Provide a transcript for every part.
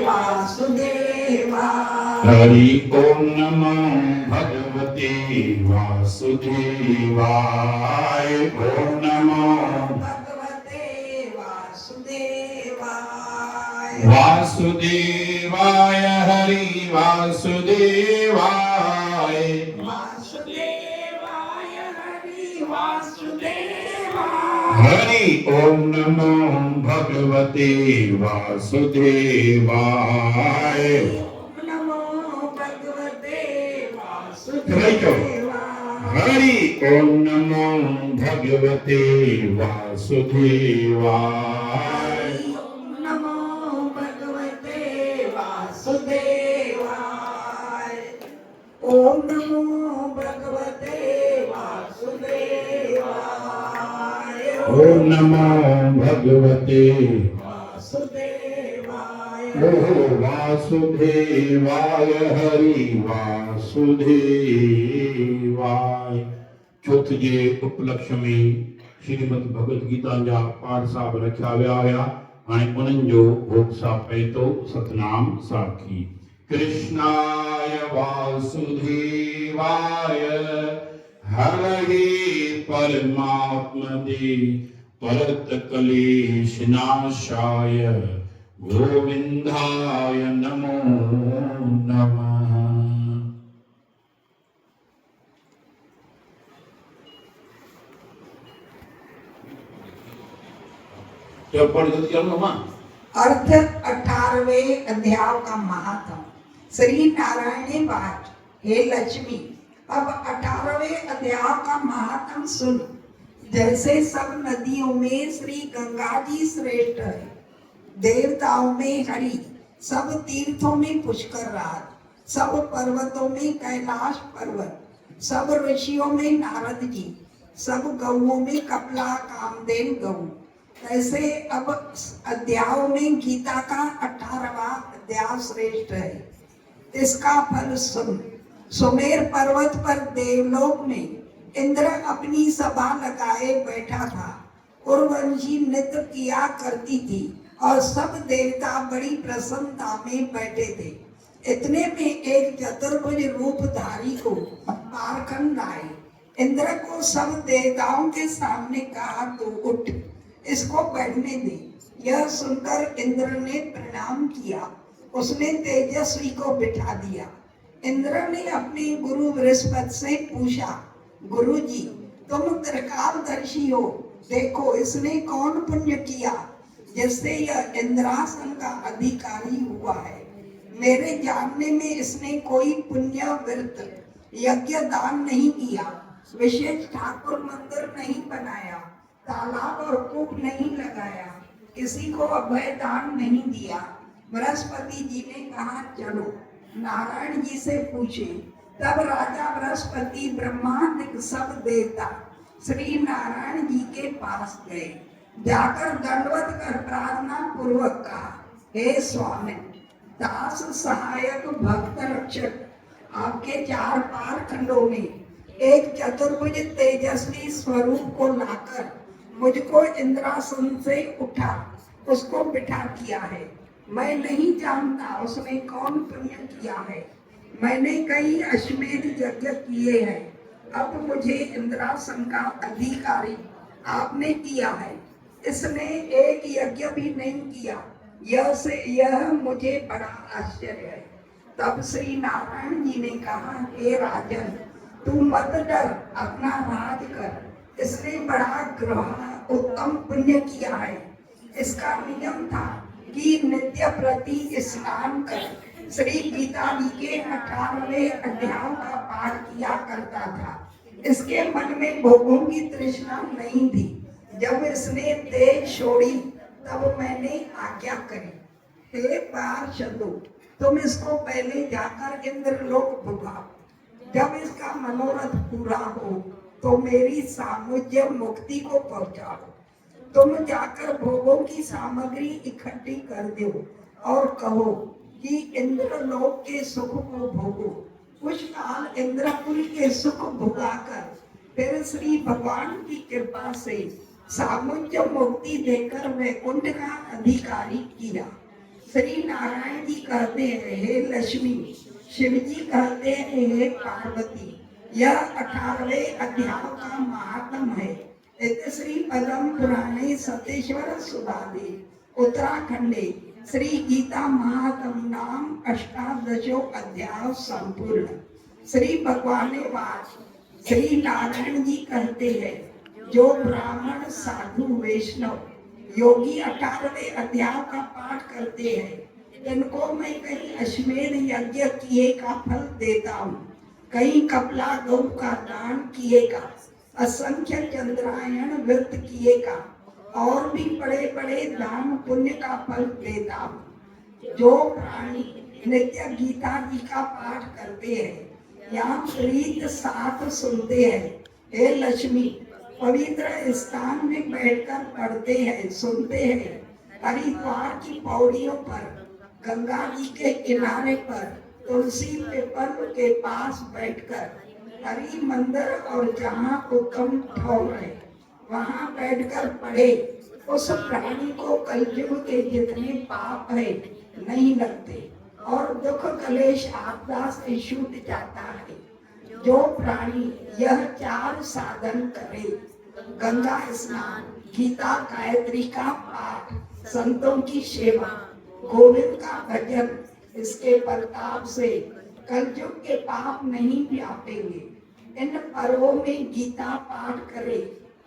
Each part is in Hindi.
वासुदेवाय। हरि ओम नमो भगवते वासुदेवाय। ओम नमो भगवते वासुदेवाय। वासुदेवाय हरि वासुदेवाय। वासुदेवाय हरि वासुदेवाय। हरि ओम नमो भगवते वासुदेवाय। ओम नमो भगवते वासुदेवाय। हरि ओम नमो भगवते वासुदेवाय। ओम नमो भगवते वासुदेवाय। ओम नमो भगवते वासुदेवाय। ओम नमो भगवते वासुदेवाय। वासुदेवाय हरि वासुदेवाय। चौथ जे उपलक्ष्य में श्रीमद भगवत गीता जा पाठ साहब रखिया विया हुया। हाणे उन्हनि जो भोग सा पए थो सतनाम साखी। कृष्णाय वासुदेवाय हरे परमात्मने परत क्लेश नाशाय गोविंदाय नमो नमः। अर्थ 18वें अध्याय का महात्म। श्री नारायण वाच, हे लक्ष्मी, अब 18वें अध्याय का महात्म सुन। जैसे सब नदियों में श्री गंगा जी श्रेष्ठ है, देवताओं में हरि, सब तीर्थों में पुष्कर राज, सब पर्वतों में कैलाश पर्वत, सब ऋषियों में नारद जी, सब गौओं में कपिला कामदेव गौ। ऐसे अब अध्यायों में गीता का 18वां अध्याय श्रेष्ठ है। इसका फल सुन। सुमेर पर्वत पर देवलोक में इंद्र अपनी सभा लगाए बैठा था। उर्वशी नृत्य किया करती थी और सब देवता बड़ी प्रसन्नता में बैठे थे। इतने में एक चतुर्भुज रूपधारी को पारखंड आए। इंद्र को सब देवताओं के सामने कहा, तू उठ, इसको बैठने दे। यह सुनकर इंद्र ने प्रणाम किया। उसने तेजस्वी को बिठा दिया। इंद्र ने अपने गुरु बृहस्पति से पूछा, गुरुजी, तुम त्रिकालदर्शी हो, देखो इसने कौन पुण्य किया जिससे यह इंद्रासन का अधिकारी हुआ है। मेरे जानने में इसने कोई पुण्य व्रत यज्ञ दान नहीं किया, विशेष ठाकुर मंदिर नहीं बनाया, तालाब और कूप नहीं लगाया, किसी को अभय दान नहीं दिया। बृहस्पति जी ने कहा, चलो नारायण जी से पूछे। तब राजा बृहस्पति ब्रह्मांड सब देवता श्री नारायण जी के पास गए। जाकर दंडवत कर प्रार्थना पूर्वक कहा, हे स्वामी, दास सहायक भक्त रक्षक, आपके चार पार खंडों में एक चतुर्भुज तेजस्वी स्वरूप को लाकर मुझको इंद्रासन से उठा, उसको बिठा किया है। मैं नहीं जानता उसने कौन पुण्य किया है। मैंने कई अश्वमेध यज्ञ किए हैं, अब मुझे इंद्रासन का अधिकारी आपने किया है। इसने एक यज्ञ भी नहीं किया, यह मुझे बड़ा आश्चर्य है। तब श्री नारायण जी ने कहा, हे राजन, तू मत डर, अपना राज कर। इसने बड़ा ग्रह उत्तम पुण्य किया है। इसका नियम था कि नित्य प्रति स्नान कर श्री गीता जी के 18वें अध्याय का पाठ किया करता था। इसके मन में भोगों की तृष्णा नहीं थी। जब इसने तेज छोड़ी तब मैंने आज्ञा करी, हे पार्षदों, तुम इसको पहले जाकर इंद्रलोक भुगाओ। जब इसका मनोरथ पूरा हो तो मेरी सामुज्य मुक्ति को पहुंचाओ। तुम जाकर भोगों की सामग्री इकट्ठी कर दो और कहो कि इंद्रलोक के सुख को भोगो। कुछ काल इंद्रपुरी के सुख भोगाकर फिर श्री भगवान की कृपा से सामुज्य मुक्ति देकर वैकुंठ का अधिकारी किया। श्री नारायण जी कहते हैं हे लक्ष्मी, शिव जी कहते हैं हे पार्वती। यह 18वें अध्याय का महात्म है। इति श्री पद्म पुराणे सतेश्वर सुभादे उत्तराखंडे श्री गीता महात्म नाम अष्टादशो अध्याय संपूर्ण। श्री भगवान वाच, श्री नारायण जी कहते हैं जो ब्राह्मण साधु वैष्णव योगी 18वें अध्याय का पाठ करते हैं इनको मैं कहीं अश्वमेध यज्ञ किए का फल देता हूँ, कहीं कपिला गौ का दान किए का, असंख्य चंद्रायण व्रत किए का और भी बड़े बड़े दान पुण्य का फल देता हूँ। जो प्राणी नित्य गीता जी का पाठ करते हैं या प्रीत साथ सुनते हैं, हे लक्ष्मी पवित्र स्थान में बैठकर पढ़ते हैं सुनते हैं, हरिद्वार की पौड़ियों पर, गंगा जी के किनारे पर, तुलसी पीपल के पास बैठकर, हरि मंदिर और जहाँ उत्तम ठौर है वहाँ बैठकर पढ़े, उस प्राणी को कलयुग के जितने पाप है नहीं लगते और दुख कलेश आपदा से छूट जाता है। जो प्राणी यह 4 साधन करे, गंगा स्नान, गीता गायत्री का पाठ, संतों की सेवा, गोविंद का भजन, इसके प्रताप से कलयुग के पाप नहीं व्यापेंगे। इन पर्वों में गीता पाठ करे,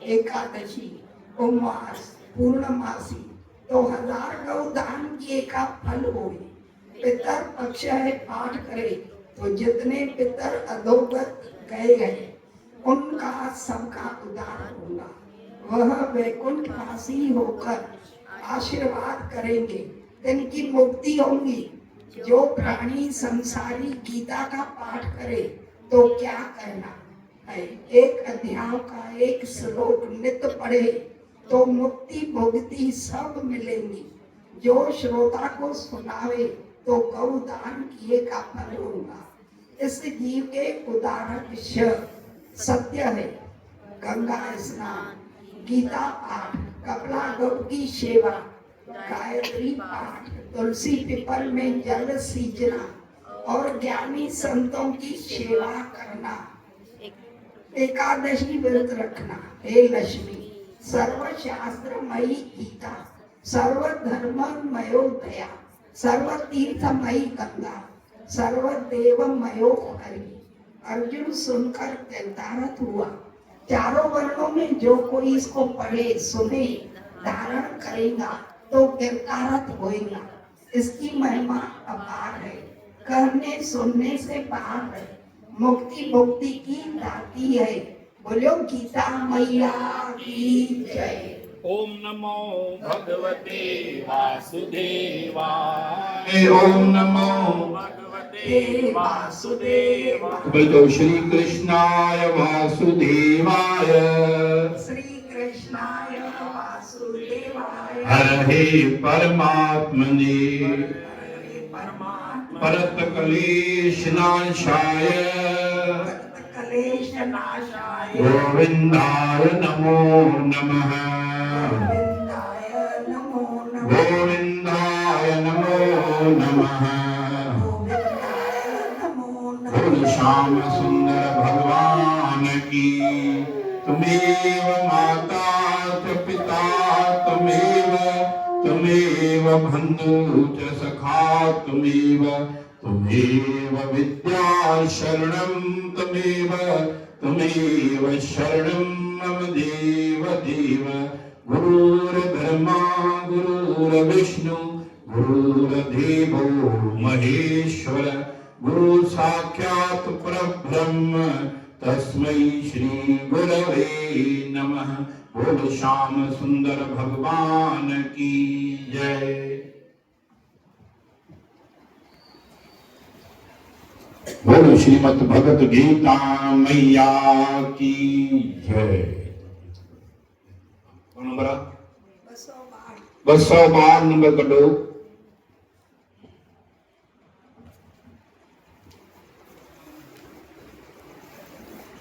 एकादशी, उपवास, पूर्णमासी तो 1000 गौदान किए का फल होगी। पितर पक्ष है पाठ करे तो जितने पितर अधोगत गए हैं उनका सबका उद्धार होगा, वह वैकुंठ वासी होकर आशीर्वाद करेंगे, इनकी मुक्ति होगी। जो प्राणी संसारी गीता का पाठ करे तो क्या कहना है, एक अध्याय का एक श्लोक नित्य पढ़े तो मुक्ति भुक्ति सब मिलेंगी। जो श्रोता को सुनावे तो गौदान किए का फल होगा। इस जीव के उदाहरण सत्य है, गंगा स्नान, गीता पाठ, कपिला गौ की सेवा, गायत्री पाठ, तुलसी पीपल में जल सींचना और ज्ञानी संतों की सेवा करना, एकादशी व्रत रखना। हे लक्ष्मी सर्वशास्त्रमयी गीता, सर्वधर्ममयो दया, सर्वतीर्थमयी गंगा, सर्वदेवमयो हरि। अर्जुन सुनकर कृतार्थ हुआ। चारों वर्णों में जो कोई इसको पढ़े सुने धारण करेगा तो कृतार्थ होएगा। इसकी महिमा अपार है, कहने सुनने से बाहर है, मुक्ति मुक्ति की दाती है। बोलो गीता मैया की जय। ओम नमो भगवते वासुदेवाय। ओम नमो भगवते वासुदेवाय। बोलो श्री कृष्णाय वासुदेवाय। श्री कृष्णाय वासुदेवाय। हरे परमात्मने परमात्मा परत क्लेश नाशाय क्लेश नाशाय गोविंदाय नमो नमः। गोविंदाय नमो नमः। गोविंदाय नमो नमः। गोविंदाय नमो नमः। बोल श्याम सुंदर भगवान की। तुमेव माता च पिता तुमेव, तुमेव बंधु च सखा तुमेव, तुमेव विद्या शरणं तुमेव, तुमेव शरणं मम देव देव। गुरुर्ब्रह्मा गुरुर्विष्णु गुरुर्देवो महेश्वर, गुरु साक्षात् परब्रह्म तस्मै श्री गुरवे नमः। बोलो श्याम सुंदर भगवान की जय। बोलो श्रीमद् भगवत गीता मैया की जय। नंबर 212 नंबर कटो।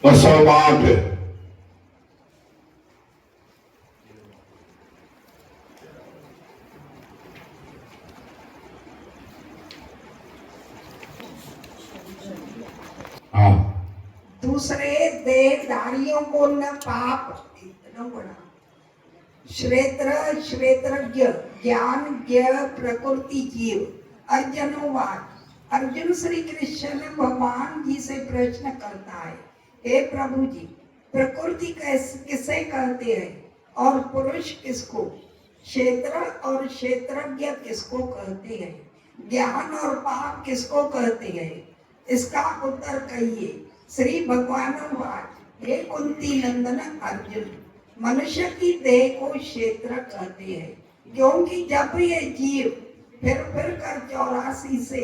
208। दूसरे देहधारियों को न पाप, इतना बड़ा श्वेत्र श्वेत्रज्ञ ज्ञानज्ञ प्रकृति जीव। अर्जुनोवाच, अर्जुन श्री कृष्ण भगवान जी से प्रश्न करता है, हे प्रभु जी, प्रकृति किसे कहते हैं और पुरुष किसको, क्षेत्र और क्षेत्रज्ञ किसको कहते हैं, ज्ञान और पाप किसको कहते हैं, इसका उत्तर कहिए। श्री भगवान वाच, हे कुंती नंदन अर्जुन, मनुष्य की देह को क्षेत्र कहते हैं, क्योंकि जब ये जीव फिर कर 84 से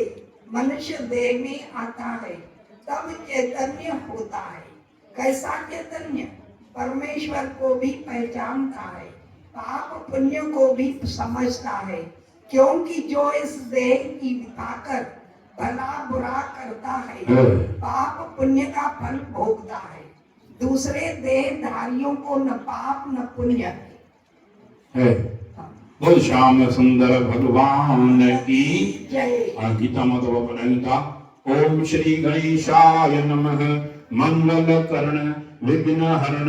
मनुष्य देह में आता है तब चैतन्य होता है। कैसा चैतन्य? परमेश्वर को भी पहचानता है, पाप पुण्य को भी समझता है, क्योंकि जो इस देह की बिताकर भला बुरा करता है पाप पुण्य का फल भोगता है। दूसरे देहधारियों को न पाप न पुण्य है। बोल श्याम सुंदर भगवान की जय। गीता माता प्रणीता। ओम श्री गणेशाय नमः। मंगल कर्ण विघ्न हरण।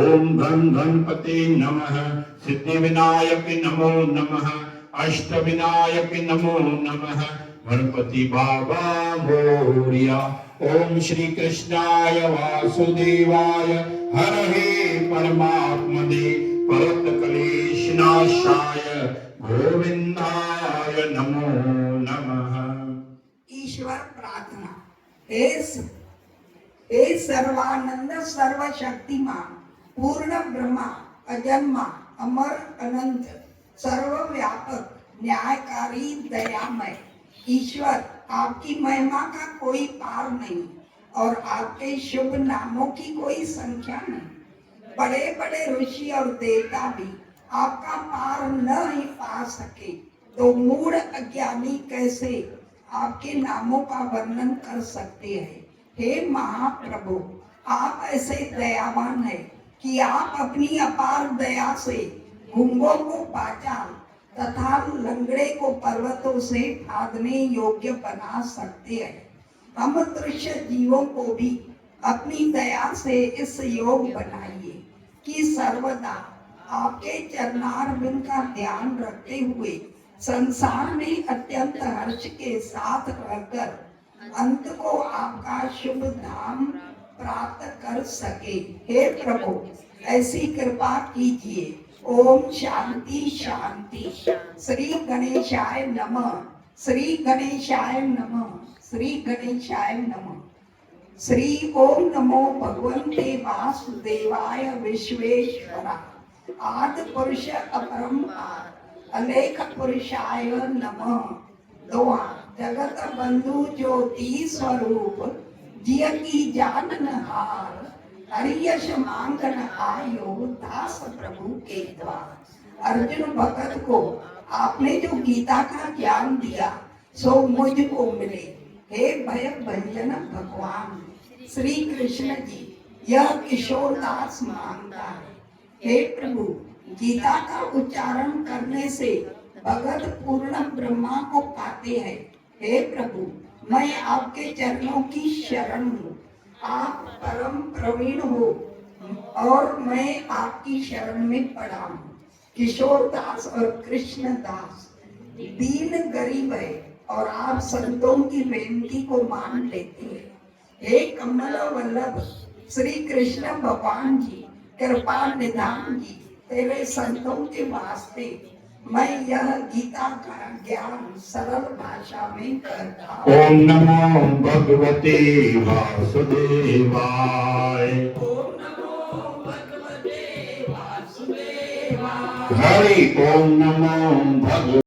ओम गण गणपते नमः। सिद्धि विनायक नमो नमः। अष्ट विनायक नमो नमः। गणपति बाबा मोरिया। ओम श्री कृष्णाय वासुदेवाय हरहे परमात्मने परत क्लेश नाशाय गोविंदाय नमो नमः। ईश्वर प्रार्थना। हे सर्वानंद सर्वशक्तिमान पूर्ण ब्रह्मा अजन्मा अमर अनंत सर्वव्यापक न्यायकारी दयामय ईश्वर, आपकी महिमा का कोई पार नहीं और आपके शुभ नामों की कोई संख्या नहीं। बड़े बड़े ऋषि और देवता भी आपका पार न ही पा सके तो मूढ़ अज्ञानी कैसे आपके नामों का वर्णन कर सकते हैं। हे महाप्रभु, आप ऐसे दयावान हैं कि आप अपनी अपार दया से गूंगों को पाचाल तथा लंगड़े को पर्वतों से फादने योग्य बना सकते हैं। हम दृश्य जीवों को भी अपनी दया से इस योग बनाइए कि सर्वदा आपके चरणारविंद का ध्यान रखते हुए संसार में अत्यंत हर्ष के साथ रहकर अंत को आपका शुभ धाम प्राप्त कर सके। हे प्रभु, ऐसी कृपा कीजिए। ओम शांति शांति। श्री गणेशाय नमः। श्री गणेशाय नमः। श्री गणेशाय नमः। श्री ओम नमो भगवते वासुदेवाय विश्वेश्वरा आदि पुरुष अपरंपार अलेख पुरुषाय नमः। दोहा। जगत बंधु ज्योति स्वरूप जिय की जानन हार, हरियश मांगन आयो दास प्रभु के द्वार। अर्जुन भगत को आपने जो गीता का ज्ञान दिया सो मुझको मिले। हे भय भंजन भगवान श्री कृष्ण जी, यह किशोर दास मांगता है। हे प्रभु, गीता का उच्चारण करने से भगत पूर्ण ब्रह्मा को पाते हैं। हे प्रभु, मैं आपके चरणों की शरण हूँ। आप परम प्रवीण हो और मैं आपकी शरण में पड़ा हूँ। किशोर दास और कृष्ण दास दीन गरीब है और आप संतों की बेनती को मान लेते हैं। हे कमल वल्लभ श्री कृष्ण भगवान जी, कृपा निधान जी, तेरे संतों के वास्ते मैं यह गीता का ज्ञान सरल भाषा में करता हूँ। ओम नमो भगवते वासुदेवाय। ओम नमो भगवते वासुदेवाय। हरि ओम नमो भगवते